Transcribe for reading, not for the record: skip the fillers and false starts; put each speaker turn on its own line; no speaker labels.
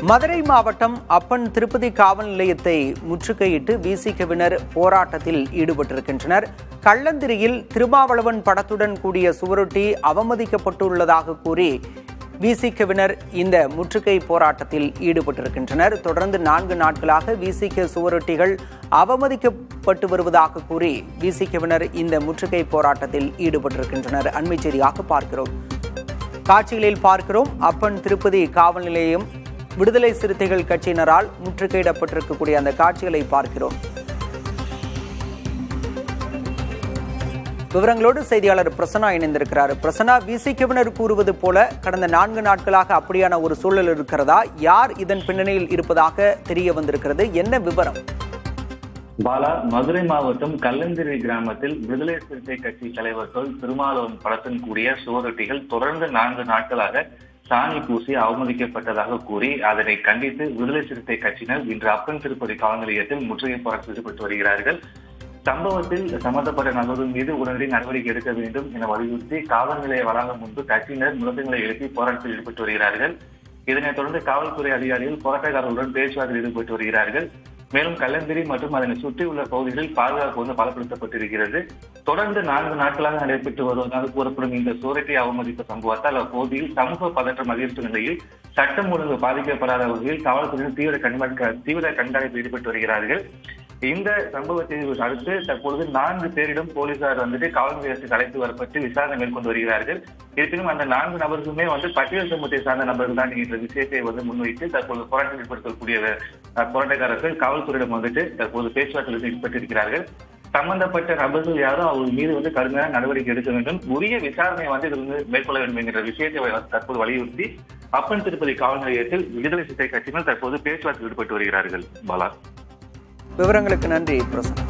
மதுரை மாவட்டம் அப்பன் திருப்பதி காவல் நிலையத்தை முற்றுகையிட்டு விசிகவினர் போராட்டத்தில் ஈடுபட்டிருக்கின்றனர். கள்ளந்திரியில் திருமாவளவன் படத்துடன் கூடிய சுவரொட்டி அவமதிக்கப்பட்டுள்ளதாக கூறி விசிகவினர் இந்த முற்றுகை போராட்டத்தில் ஈடுபட்டிருக்கின்றனர். தொடர்ந்து 4 நாட்களாக விசிக சுவரொட்டிகள் அவமதிக்கப்பட்டு வருவதாக கூறி விசிகவினர் இந்த முற்றுகை போராட்டத்தில் ஈடுபட்டிருக்கின்றனர். அண்மை செய்தியாக பார்க்கிறோம், காட்சிகளில் பார்க்கிறோம். அப்பன் திருப்பதி காவல் நிலையம் விடுதலை சிறுத்தைகள் கட்சியினரால் முற்றுகையிடப்பட்டிருக்கக்கூடிய அந்த காட்சிகளை பார்க்கிறோம். விவரங்களோடு செய்தியாளர் பிரசன்னா இணைந்திருக்கிறார். பிரசன்னா, விசிகவினர் கூறுவது போல கடந்த 4 நாட்களாக அப்படியான ஒரு சூழல் இருக்கிறதா? யார் இதன் பின்னணியில் இருப்பதாக தெரிய வந்திருக்கிறது? என்ன விவரம்?
பாலா, மதுரை மாவட்டம் கல்லந்திரி கிராமத்தில் விடுதலை சிறுத்தை கட்சி தலைவர்கள் திருமாவளவன் படத்துடன் கூடிய சுவரொட்டிகள் தொடர்ந்து 4 நாட்களாக சாணி பூசி அவமதிக்கப்பட்டதாக கூறி அதனை கண்டித்து விடுதலை சிறுத்தை கட்சியினர் இன்று அப்பன் திருப்பதி காவல் நிலையத்தில் முற்றுகை போராட்டம் ஈடுபட்டு வருகிறார்கள். சம்பவத்தில் சம்பந்தப்பட்ட நபர்கள் மீது உடனடி நடவடிக்கை எடுக்க வேண்டும் என வலியுறுத்தி காவல் நிலைய வளாகம் முன்பு கட்சியினர் முழக்கங்களை எழுப்பி போராட்டத்தில் ஈடுபட்டு வருகிறார்கள். இதனைத் தொடர்ந்து காவல்துறை அதிகாரிகள் போராட்டக்காரர்களுடன் பேச்சுவார்த்தையில் ஈடுபட்டு வருகிறார்கள். மேலும் கல்லந்திரி மற்றும் அதனை சுற்றியுள்ள பகுதிகளில் பாதுகாப்பு பலப்படுத்தப்பட்டிருக்கிறது. தொடர்ந்து 4 நாட்களாக நடைபெற்று வருவதாக கூறப்படும் இந்த சுவரொட்டி அவமதிப்பு சம்பவத்தால் அப்பகுதியில் சமூக பதற்றம் அதிகரித்த நிலையில் சட்டம் ஒழுங்கு பாதிக்கப்படாத வகையில் காவல்துறையினர் தீவிர கண்காணிப்பில் ஈடுபட்டு வருகிறார்கள். இந்த சம்பவத்தை அடுத்து தற்பொழுது 4 பேரிடம் போலீசார் காவல் நிலையத்துக்கு அழைத்து வரப்பட்டு விசாரணை மேற்கொண்டு வருகிறார்கள். இருப்பினும் அந்த 4 நபர்களுமே பட்டியல் சமூகத்தை சார்ந்த நபர்கள் தான் என்ற விஷயத்தை முன்வைத்து தற்போது போராட்டம் ஈடுபடுத்தக்கூடிய போராட்டக்காரர்கள் காவல்துறையிடம் தற்போது பேச்சுவார்த்தையில் ஈடுபட்டிருக்கிறார்கள். சம்பந்தப்பட்ட நபர்கள் யாரும் அவர்கள் மீது கடுமையான நடவடிக்கை எடுக்க வேண்டும், உரிய விசாரணை இதிலிருந்து மேற்கொள்ள வேண்டும் என்கிற விஷயத்தை தற்போது வலியுறுத்தி அப்பன் திருப்பதி காவல் நிலையத்தில் விடுதலை சிறுத்தை கட்சியினர் தற்போது பேச்சுவார்த்தையில் ஈடுபட்டு வருகிறார்கள். பாலா,
விவரங்களுக்கு நன்றி பிரசன்னா.